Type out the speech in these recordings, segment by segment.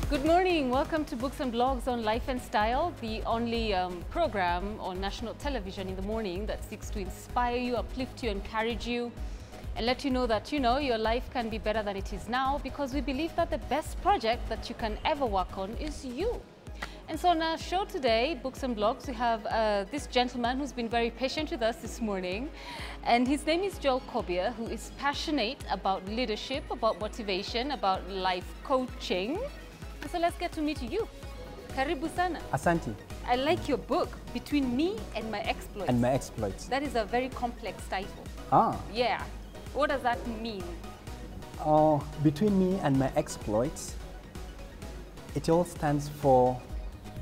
Good morning. Welcome to Books and Blogs on Life and Style, the only program on national television in the morning that seeks to inspire you, uplift you, encourage you, and let you know that, your life can be better than it is now, because we believe that the best project that you can ever work on is you. And so on our show today, Books and Blogs, we have this gentleman who's been very patient with us this morning. And his name is Kobia, who is passionate about leadership, about motivation, about life coaching. And so let's get to meet you. Karibu sana. Asante. I like your book, Between Me and My Exploits. And My Exploits. That is a very complex title. Ah. Yeah. What does that mean? Between Me and My Exploits, it all stands for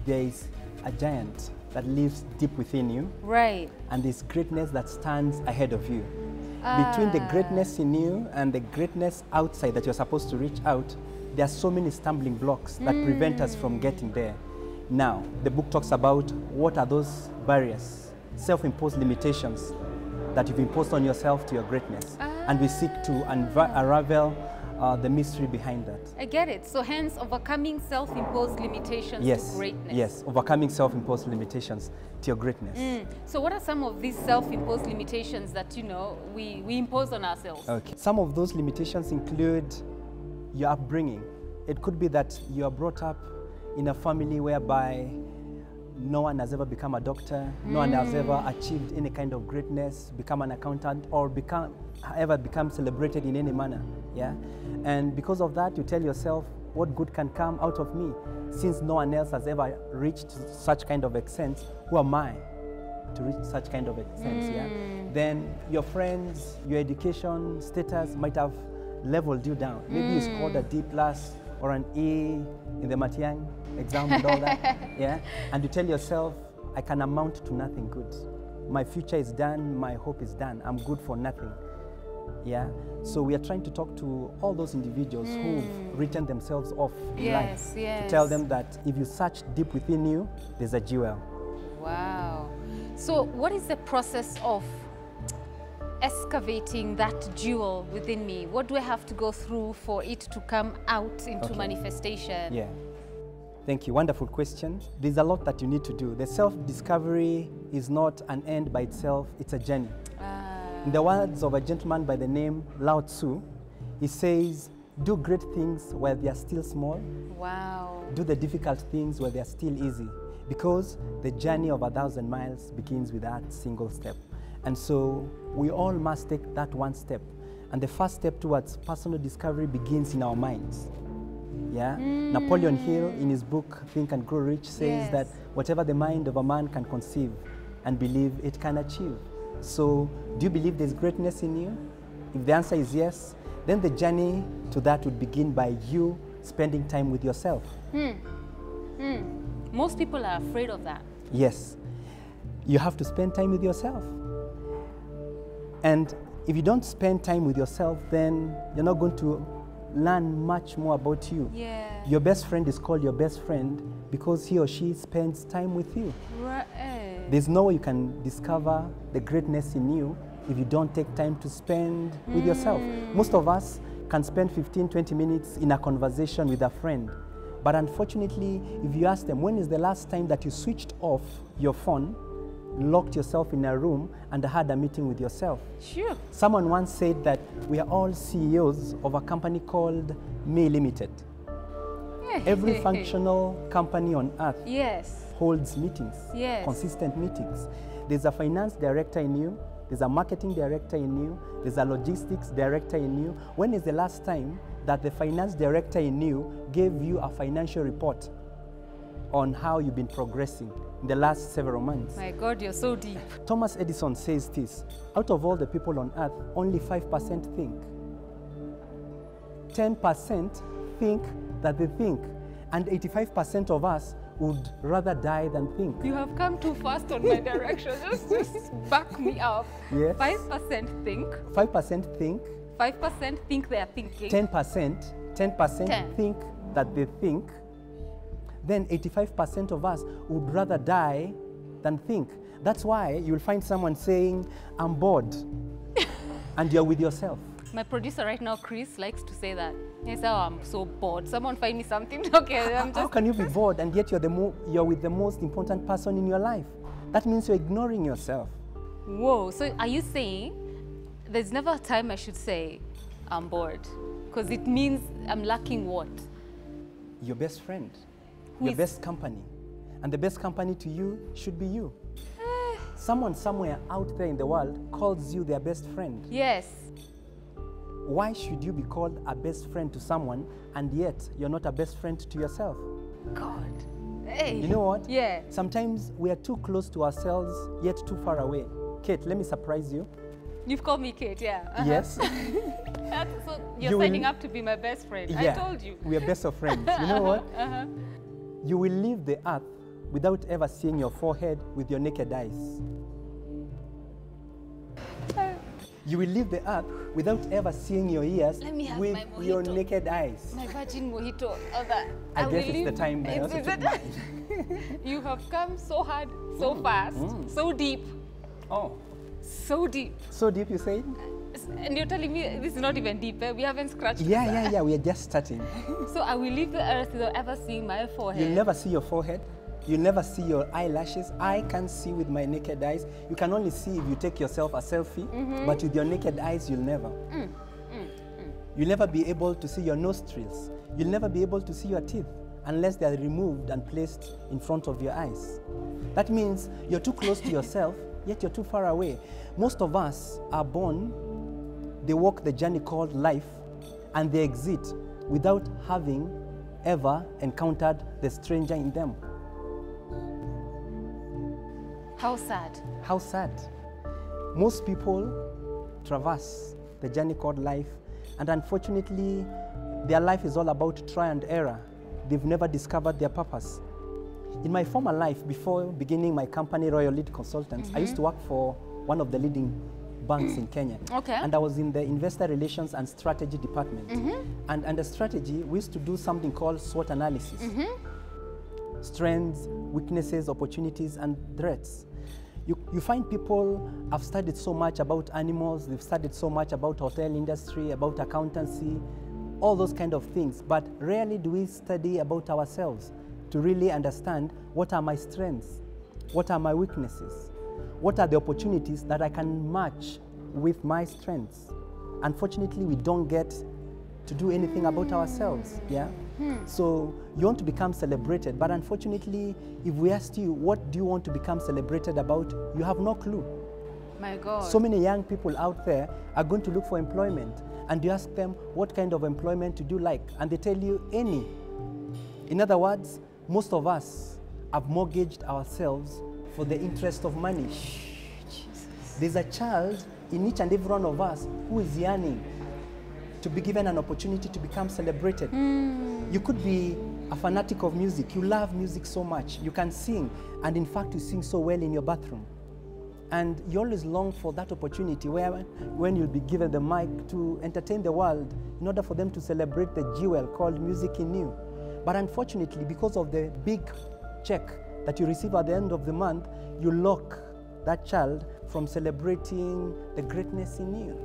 there is a giant that lives deep within you. Right. And this greatness that stands ahead of you. Between the greatness in you and the greatness outside that you're supposed to reach out, there are so many stumbling blocks that prevent us from getting there. Now, the book talks about what are those barriers, self-imposed limitations that you've imposed on yourself to your greatness. And we seek to unravel the mystery behind that. I get it. So hence, overcoming self-imposed limitations to greatness. Yes, overcoming self-imposed limitations to your greatness. So what are some of these self-imposed limitations that, we impose on ourselves? Okay. Some of those limitations include your upbringing. It could be that you are brought up in a family whereby no one has ever become a doctor, no one has ever achieved any kind of greatness, become an accountant, or ever become celebrated in any manner. Yeah? And because of that, you tell yourself, what good can come out of me? Since no one else has ever reached such kind of extent, who am I to reach such kind of extent? Yeah? Then your friends, your education status might have leveled you down. Maybe you scored a D+ or an E in the Matiang exam and all that. Yeah? And you tell yourself, I can amount to nothing good. My future is done, my hope is done, I'm good for nothing. Yeah? So we are trying to talk to all those individuals who've written themselves off in life. To tell them that if you search deep within you, there's a jewel. Wow. So what is the process of excavating that jewel within me? What do I have to go through for it to come out into manifestation? Yeah. Thank you. Wonderful question. There's a lot that you need to do. The self-discovery is not an end by itself, it's a journey. In the words of a gentleman by the name Lao Tzu, he says, do great things while they are still small. Wow. Do the difficult things while they are still easy. Because the journey of 1,000 miles begins with that single step. And so we all must take that one step. And the first step towards personal discovery begins in our minds. Yeah? Napoleon Hill, in his book, Think and Grow Rich, says that whatever the mind of a man can conceive and believe, it can achieve. So, do you believe there's greatness in you? If the answer is yes, then the journey to that would begin by you spending time with yourself. Most people are afraid of that. Yes. You have to spend time with yourself. And if you don't spend time with yourself, then you're not going to learn much more about you. Yeah. Your best friend is called your best friend because he or she spends time with you. Right. There's no way you can discover the greatness in you if you don't take time to spend with yourself. Most of us can spend 15, 20 minutes in a conversation with a friend. But unfortunately, if you ask them, when is the last time that you switched off your phone, locked yourself in a room, and had a meeting with yourself? Sure. Someone once said that we are all CEOs of a company called Me Limited. Every functional company on earth holds meetings, consistent meetings. There's a finance director in you, there's a marketing director in you, there's a logistics director in you. When is the last time that the finance director in you gave you a financial report on how you've been progressing in the last several months? My God, you're so deep. Thomas Edison says this, out of all the people on earth, only 5% think. 10% think that they think, and 85% of us would rather die than think. You have come too fast on my direction. Just back me up. Yes. 5% think. 5% think. 5% think they are thinking. 10% think that they think. Then 85% of us would rather die than think. That's why you'll find someone saying, I'm bored, and you're with yourself. My producer right now, Chris, likes to say that. He says, oh, I'm so bored. Someone find me something. Okay, I'm just... How can you be bored and yet you're with the most important person in your life? That means you're ignoring yourself. Whoa, so are you saying there's never a time I should say I'm bored? Because it means I'm lacking what? Your best friend, Who your is- best company. And the best company to you should be you. Someone somewhere out there in the world calls you their best friend. Yes. Why should you be called a best friend to someone and yet you're not a best friend to yourself? God. Hey. You know what? Yeah. Sometimes we are too close to ourselves yet too far away. Kate, let me surprise you. You've called me Kate, yeah. Yes. So you're You will- signing up to be my best friend. Yeah, I told you. we are best of friends. You know what? You will leave the earth without ever seeing your forehead with your naked eyes. You will leave the earth without ever seeing your ears Let me have with my your mojito. naked eyes. My virgin mojito. All that. I will guess it's the leave- time I also Is took it? mine. You have come so hard, so fast, so deep, Oh, so deep. so deep you say? And you're telling me this is not even deep, eh? We haven't scratched Yeah, we are just starting. So I will leave the earth without ever seeing my forehead. You'll never see your forehead. You'll never see your eyelashes. I can't see with my naked eyes. You can only see if you take yourself a selfie, but with your naked eyes, you'll never. You'll never be able to see your nostrils. You'll never be able to see your teeth unless they are removed and placed in front of your eyes. That means you're too close to yourself, yet you're too far away. Most of us are born, they walk the journey called life, and they exit without having ever encountered the stranger in them. How sad. How sad. Most people traverse the journey called life, and unfortunately, their life is all about trial and error. They've never discovered their purpose. In my former life, before beginning my company, Royal Lead Consultants, I used to work for one of the leading banks in Kenya. Okay. And I was in the investor relations and strategy department. And under strategy, we used to do something called SWOT analysis. Strengths, weaknesses, opportunities, and threats. You find people have studied so much about animals, they've studied so much about hotel industry, about accountancy, all those kind of things, but rarely do we study about ourselves to really understand what are my strengths, what are my weaknesses, what are the opportunities that I can match with my strengths. Unfortunately, we don't get to do anything about ourselves, yeah? So you want to become celebrated, but unfortunately, if we asked you, what do you want to become celebrated about, you have no clue. My God. So many young people out there are going to look for employment, and you ask them, what kind of employment do you like? And they tell you, any. In other words, most of us have mortgaged ourselves for the interest of money. There's a child in each and every one of us who is yearning to be given an opportunity to become celebrated. You could be a fanatic of music. You love music so much. You can sing, and in fact, you sing so well in your bathroom. And you always long for that opportunity where when you'll be given the mic to entertain the world in order for them to celebrate the jewel called music in you. But unfortunately, because of the big check that you receive at the end of the month, you lock that child from celebrating the greatness in you.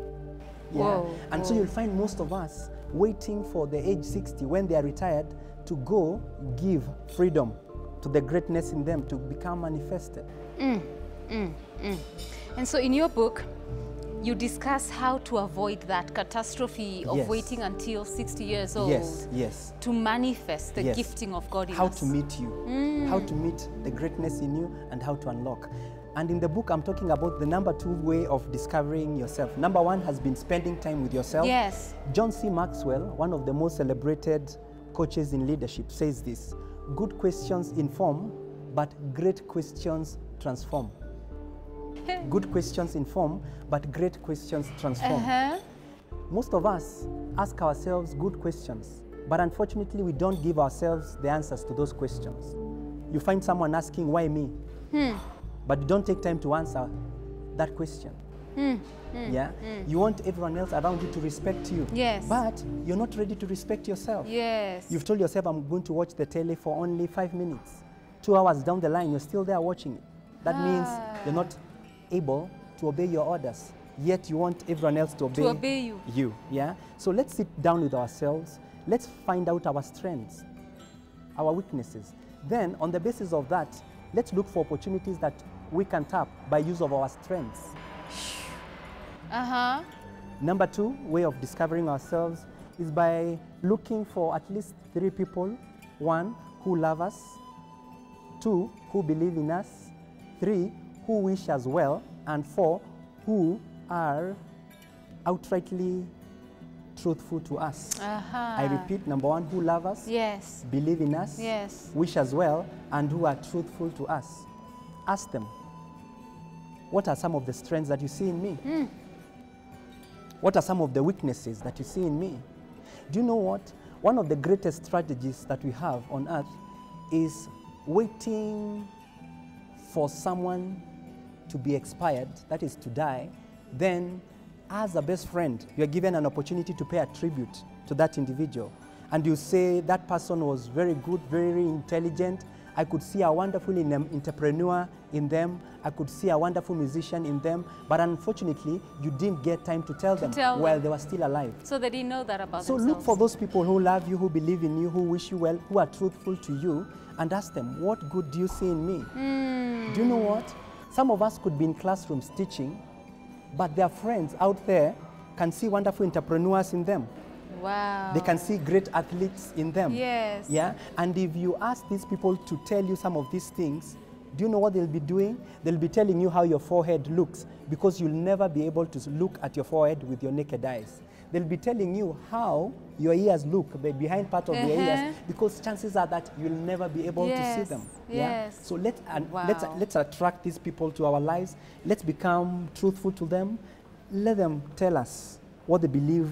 Yeah. Whoa, And so you'll find most of us waiting for the age 60 when they are retired to go give freedom to the greatness in them to become manifested. And so in your book, you discuss how to avoid that catastrophe of Yes. waiting until 60 years old Yes. to manifest the Yes. gifting of God in How us. to meet you, how to meet the greatness in you, and how to unlock. And in the book, I'm talking about the number 2 way of discovering yourself. Number 1 has been spending time with yourself. Yes. John C. Maxwell, one of the most celebrated coaches in leadership, says this: good questions inform, but great questions transform. Good questions inform, but great questions transform. Most of us ask ourselves good questions, but unfortunately, we don't give ourselves the answers to those questions. You find someone asking, why me? But you don't take time to answer that question. You want everyone else around you to respect you. Yes. But you're not ready to respect yourself. Yes. You've told yourself, I'm going to watch the telly for only 5 minutes. 2 hours down the line, you're still there watching it. That means you're not able to obey your orders. yet you want everyone else to obey, you. Yeah? So let's sit down with ourselves. Let's find out our strengths, our weaknesses. Then, on the basis of that, let's look for opportunities that we can tap by use of our strengths. Number 2 way of discovering ourselves is by looking for at least 3 people. 1, who love us. 2, who believe in us. 3, who wish us well. And 4, who are outrightly truthful to us. I repeat, number 1, who love us. Yes. Believe in us. Yes. Wish us well, and who are truthful to us. Ask them, what are some of the strengths that you see in me? What are some of the weaknesses that you see in me? Do you know what? One of the greatest strategies that we have on earth is waiting for someone to be expired, that is to die. Then, as a best friend, you are given an opportunity to pay a tribute to that individual. And you say, that person was very good, very intelligent. I could see a wonderful entrepreneur in them. I could see a wonderful musician in them. But unfortunately, you didn't get time to tell them while they were still alive. So they didn't know that about themselves. So look for those people who love you, who believe in you, who wish you well, who are truthful to you, and ask them, what good do you see in me? Do you know what? Some of us could be in classrooms teaching, but their friends out there can see wonderful entrepreneurs in them. Wow. They can see great athletes in them. Yes. Yeah? And if you ask these people to tell you some of these things, do you know what they'll be doing? They'll be telling you how your forehead looks, because you'll never be able to look at your forehead with your naked eyes. They'll be telling you how your ears look, the behind part of your ears, because chances are that you'll never be able to see them. Yeah? So let's attract these people to our lives. Let's become truthful to them. Let them tell us what they believe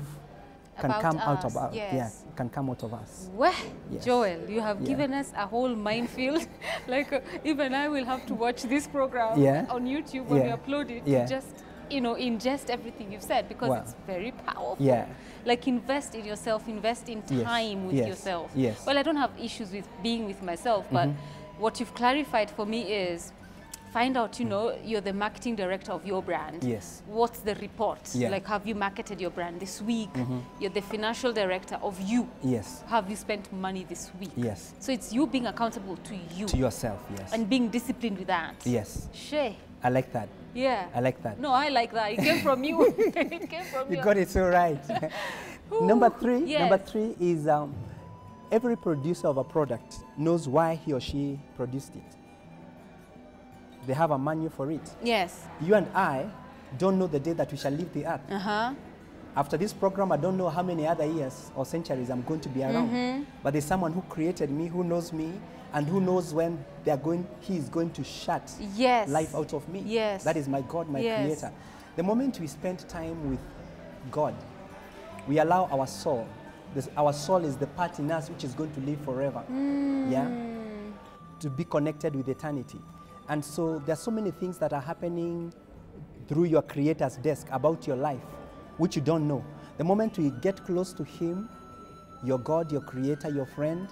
can come out of us. Yes. Can come out of us. Well, yes. Joel, you have given us a whole minefield. Like even I will have to watch this program on YouTube when we upload it to just, you know, ingest everything you've said, because it's very powerful. Like invest in yourself, invest in time with yourself. Well, I don't have issues with being with myself, but what you've clarified for me is find out, you know, you're the marketing director of your brand. What's the report? Like, have you marketed your brand this week? You're the financial director of you. Have you spent money this week? So it's you being accountable to you. To yourself, and being disciplined with that. Shay. I like that. I like that. No, I like that. It came from you. It came from you. You got it so right. Number three is every producer of a product knows why he or she produced it. They have a manual for it. You and I don't know the day that we shall leave the earth. After this program, I don't know how many other years or centuries I'm going to be around. But there's someone who created me, who knows me, and who knows when he is going to shut life out of me. That is my God, my Creator. The moment we spend time with God, we allow our soul. Our soul is the part in us which is going to live forever. To be connected with eternity. And so there are so many things that are happening through your Creator's desk about your life, which you don't know. The moment you get close to Him, your God, your Creator, your friend,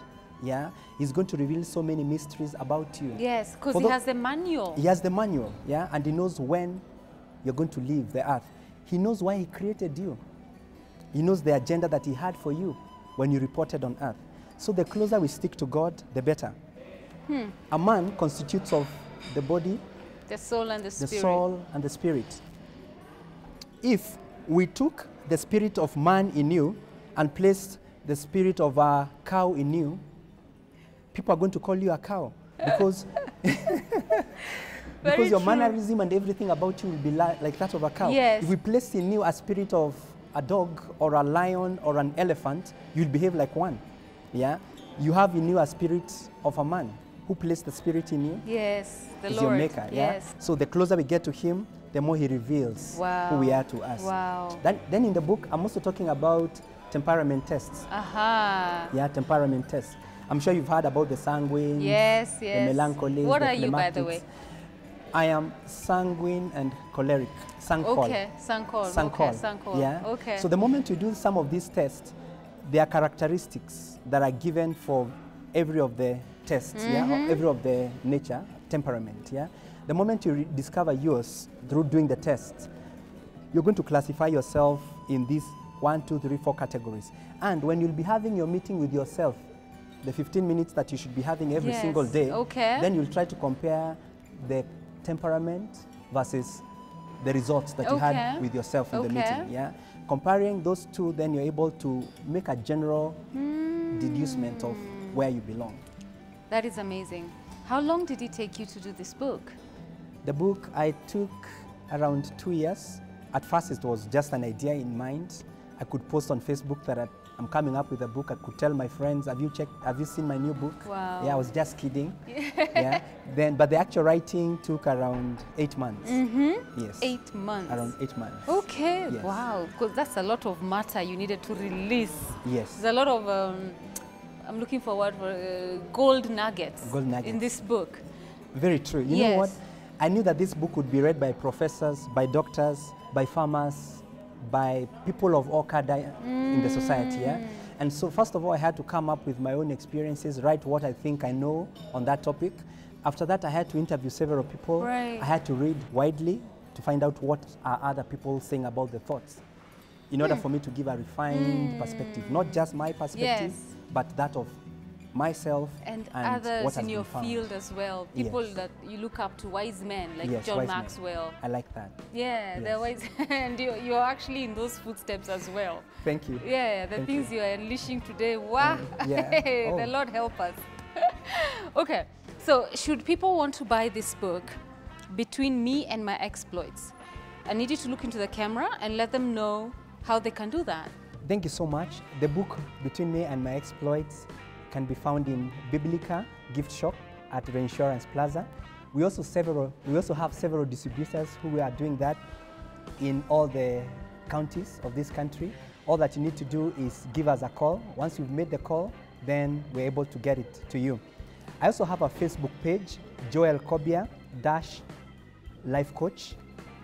He's going to reveal so many mysteries about you. Because He has the manual. He has the manual, and He knows when you're going to leave the earth. He knows why He created you. He knows the agenda that He had for you when you reported on earth. So the closer we stick to God, the better. A man constitutes of the body, the soul and the spirit. The soul and the spirit. If we took the spirit of man in you and placed the spirit of a cow in you, people are going to call you a cow, because because your mannerism and everything about you will be like that of a cow. If we place in you a spirit of a dog or a lion or an elephant, you'll behave like one. You have in you a spirit of a man. Who placed the spirit in you? The is Lord. Your maker. So the closer we get to Him, the more He reveals who we are to us. Then in the book, I'm also talking about temperament tests. Temperament tests. I'm sure you've heard about the sanguine, the melancholy. What are you, by the way? I am sanguine and choleric. Sanguine. So the moment you do some of these tests, there are characteristics that are given for every of the tests, every of the nature, temperament, The moment you discover yours through doing the tests, you're going to classify yourself in these 1, 2, 3, 4 categories. And when you'll be having your meeting with yourself, the 15 minutes that you should be having every single day, then you'll try to compare the temperament versus the results that you had with yourself in the meeting. Yeah? Comparing those two, then you're able to make a general deducement of where you belong. That is amazing. How long did it take you to do this book? The book, I took around 2 years. At first, it was just an idea in mind. I could post on Facebook that I'm coming up with a book. I could tell my friends, have you seen my new book? Wow. Yeah, I was just kidding. Yeah. But the actual writing took around 8 months. Yes. 8 months. Around 8 months. Okay. Yes. Wow. Because that's a lot of matter you needed to release. Yes. There's a lot of, I'm looking forward for gold nuggets. Gold nuggets. In this book. Very true. You know what? I knew that this book would be read by professors, by doctors, by farmers, by people of all cadre in the society. Yeah? And so first of all, I had to come up with my own experiences, write what I think I know on that topic. After that, I had to interview several people. Right. I had to read widely to find out what are other people saying about the thoughts, in order for me to give a refined perspective, not just my perspective, but that of myself and others in your field as well. People that you look up to, wise men like John Maxwell. I like that. Yeah, they're wise, and you're actually in those footsteps as well. Thank you. Yeah, the things you are unleashing today. Wow, the Lord help us. Okay, so should people want to buy this book, Between Me and My Exploits, I need you to look into the camera and let them know how they can do that. Thank you so much. The book Between Me and My Exploits can be found in Biblica gift shop at Reinsurance Plaza. We also have several distributors who are doing that in all the counties of this country. All that you need to do is give us a call. Once you've made the call, then we're able to get it to you. I also have a Facebook page, Joel Kobia Life Coach.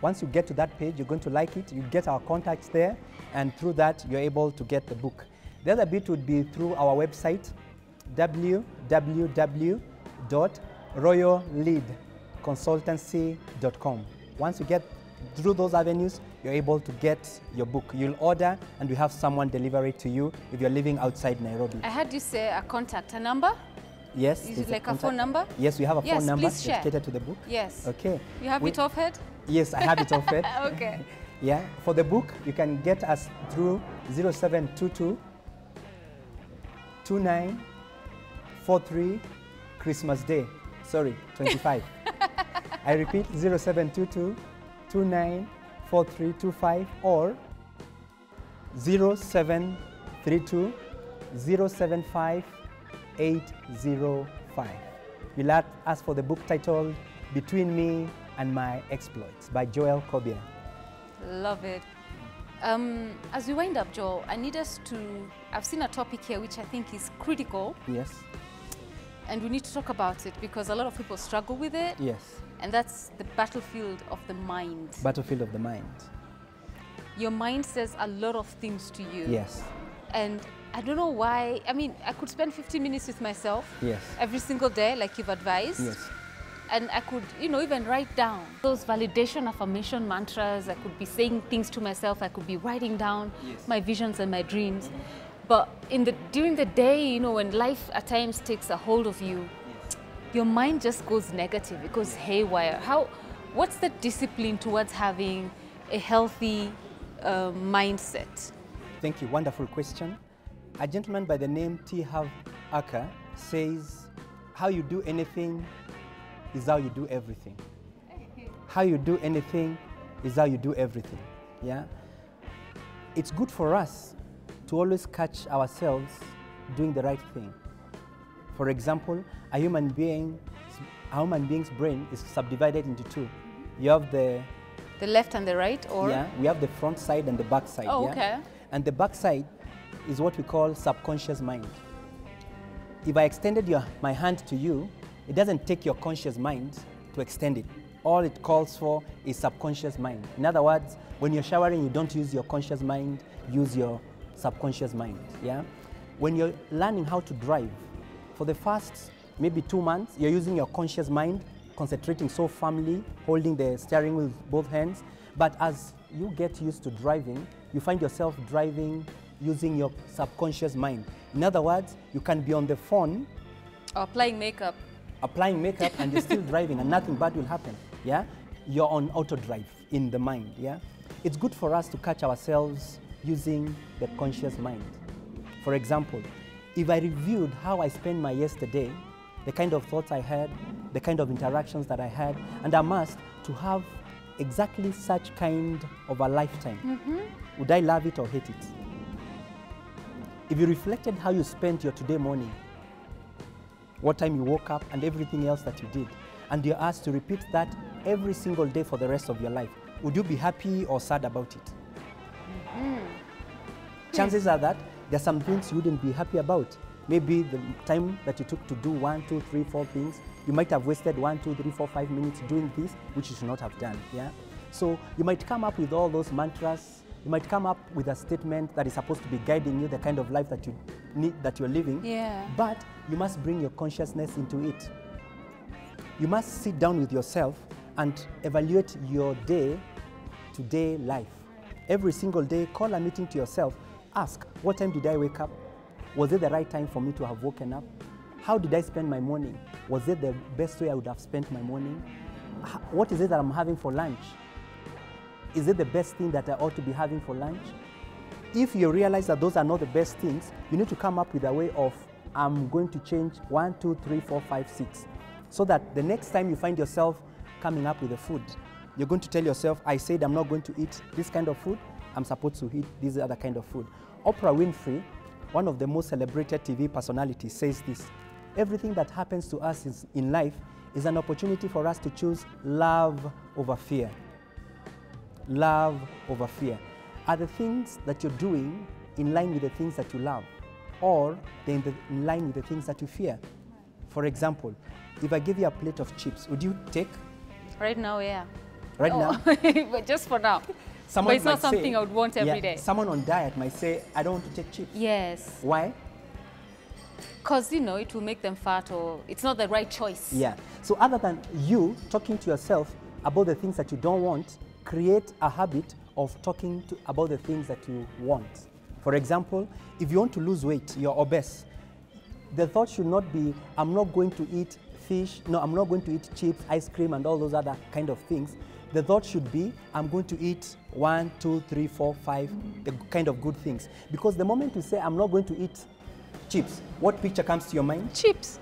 Once you get to that page, you're going to like it. You get our contacts there, and through that, you're able to get the book. The other bit would be through our website, www.royalleadconsultancy.com. Once you get through those avenues, you're able to get your book. You'll order, and we have someone deliver it to you if you're living outside Nairobi. I heard you say a contact, a number? Yes. Is it like a phone number? Yes, we have a phone number dedicated to the book. Yes. Okay. You have it off head? Yes, I have it off head. Okay. Yeah. For the book, you can get us through 0722 2943 Christmas Day. Sorry, 25. I repeat, 0722 294325 or 0732 075 805. You'll ask for the book titled Between Me and My Exploits by Joel Kobia. Love it. As we wind up, Joel, I need us to, I've seen a topic here which I think is critical. Yes. And we need to talk about it because a lot of people struggle with it. Yes. And that's the battlefield of the mind. Battlefield of the mind. Your mind says a lot of things to you. Yes. And I don't know why, I mean, I could spend 15 minutes with myself every single day, like you've advised. Yes. And I could, even write down those validation affirmation mantras. I could be saying things to myself. I could be writing down my visions and my dreams. But during the day, when life at times takes a hold of you, your mind just goes negative. It goes haywire. What's the discipline towards having a healthy mindset? Thank you. Wonderful question. A gentleman by the name T. Harv Eker says, how you do anything is how you do everything. How you do anything is how you do everything. Yeah? It's good for us to always catch ourselves doing the right thing. For example, a human being's brain is subdivided into two. You have the left and the right, or? Yeah, we have the front side and the back side. Oh, okay. And the back side is what we call subconscious mind. If I extended my hand to you, it doesn't take your conscious mind to extend it. All it calls for is subconscious mind. In other words, when you're showering, you don't use your conscious mind, use your subconscious mind. Yeah? When you're learning how to drive, for the first maybe 2 months, you're using your conscious mind, concentrating so firmly, holding the steering wheel with both hands. But as you get used to driving, you find yourself driving using your subconscious mind. In other words, you can be on the phone or applying makeup and you're still driving and nothing bad will happen. Yeah, you're on auto drive in the mind. Yeah, it's good for us to catch ourselves using the conscious mind. For example, if I reviewed how I spent my yesterday, the kind of thoughts I had, the kind of interactions that I had, and I'm asked to have exactly such kind of a lifetime, would I love it or hate it? If you reflected how you spent your today morning, what time you woke up and everything else that you did, and you're asked to repeat that every single day for the rest of your life, would you be happy or sad about it? Chances are that there are some things you wouldn't be happy about. Maybe the time that you took to do 1, 2, 3, 4 things, you might have wasted 1, 2, 3, 4, 5 minutes doing this, which you should not have done. Yeah. So you might come up with all those mantras. You might come up with a statement that is supposed to be guiding you, the kind of life that you need, that you're living. Yeah. But you must bring your consciousness into it. You must sit down with yourself and evaluate your day-to-day life. Every single day, call a meeting to yourself. Ask, what time did I wake up? Was it the right time for me to have woken up? How did I spend my morning? Was it the best way I would have spent my morning? What is it that I'm having for lunch? Is it the best thing that I ought to be having for lunch? If you realize that those are not the best things, you need to come up with a way of, I'm going to change 1, 2, 3, 4, 5, 6. So that the next time you find yourself coming up with the food, you're going to tell yourself, I said I'm not going to eat this kind of food, I'm supposed to eat this other kind of food. Oprah Winfrey, one of the most celebrated TV personalities, says this: everything that happens to us in life is an opportunity for us to choose love over fear. Love over fear. Are the things that you're doing in line with the things that you love, or in line with the things that you fear? For example, if I give you a plate of chips, would you take? Right now, yeah. Right now? But just for now. Someone but it's not might something say, I would want every day. Someone on diet might say, I don't want to take chips. Yes. Why? Because, you know, it will make them fat, or it's not the right choice. Yeah. So other than you talking to yourself about the things that you don't want, create a habit of talking about the things that you want. For example, if you want to lose weight, you're obese, the thought should not be, I'm not going to eat fish, no, I'm not going to eat chips, ice cream, and all those other kind of things. The thought should be, I'm going to eat 1, 2, 3, 4, 5, the kind of good things. Because the moment you say, I'm not going to eat chips, what picture comes to your mind? Chips.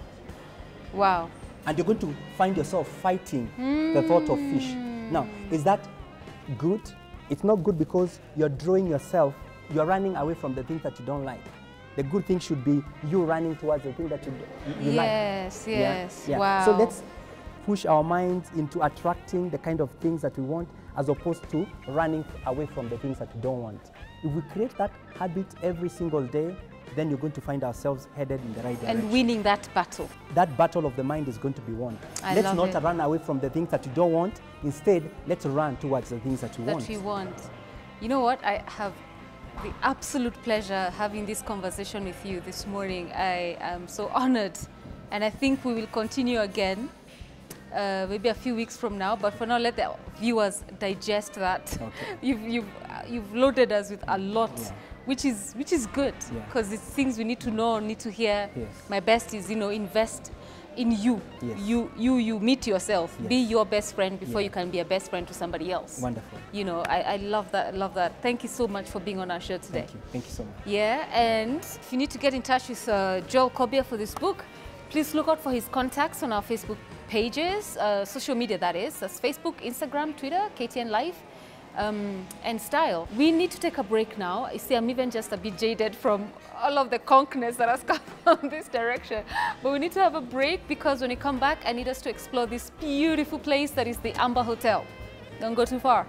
Wow. And you're going to find yourself fighting the thought of fish. Now, is that good? It's not good, because you're drawing yourself, you're running away from the things that you don't like. The good thing should be you running towards the thing that you like. Yes, yes. Yeah. Wow. So let's push our minds into attracting the kind of things that we want, as opposed to running away from the things that we don't want. If we create that habit every single day, then you're going to find ourselves headed in the right direction. And winning that battle. That battle of the mind is going to be won. Let's not run away from the things that you don't want. Instead, let's run towards the things that you want. That you want. You know what? I have the absolute pleasure having this conversation with you this morning. I am so honored. And I think we will continue again, maybe a few weeks from now. But for now, let the viewers digest that. Okay. You've loaded us with a lot. Yeah. Which is good, because it's things we need to know, need to hear. Yes. My best is, you know, invest in you. Yes. You meet yourself. Yes. Be your best friend before you can be a best friend to somebody else. Wonderful. You know, I love that. I love that. Thank you so much for being on our show today. Thank you. Thank you so much. Yeah, and if you need to get in touch with Joel Kobia for this book, please look out for his contacts on our Facebook pages, social media that is. That's Facebook, Instagram, Twitter, KTN Live. And style. We need to take a break now. You see, I'm even just a bit jaded from all of the conkness that has come from this direction. But we need to have a break, because when we come back, I need us to explore this beautiful place that is the Amber Hotel. Don't go too far.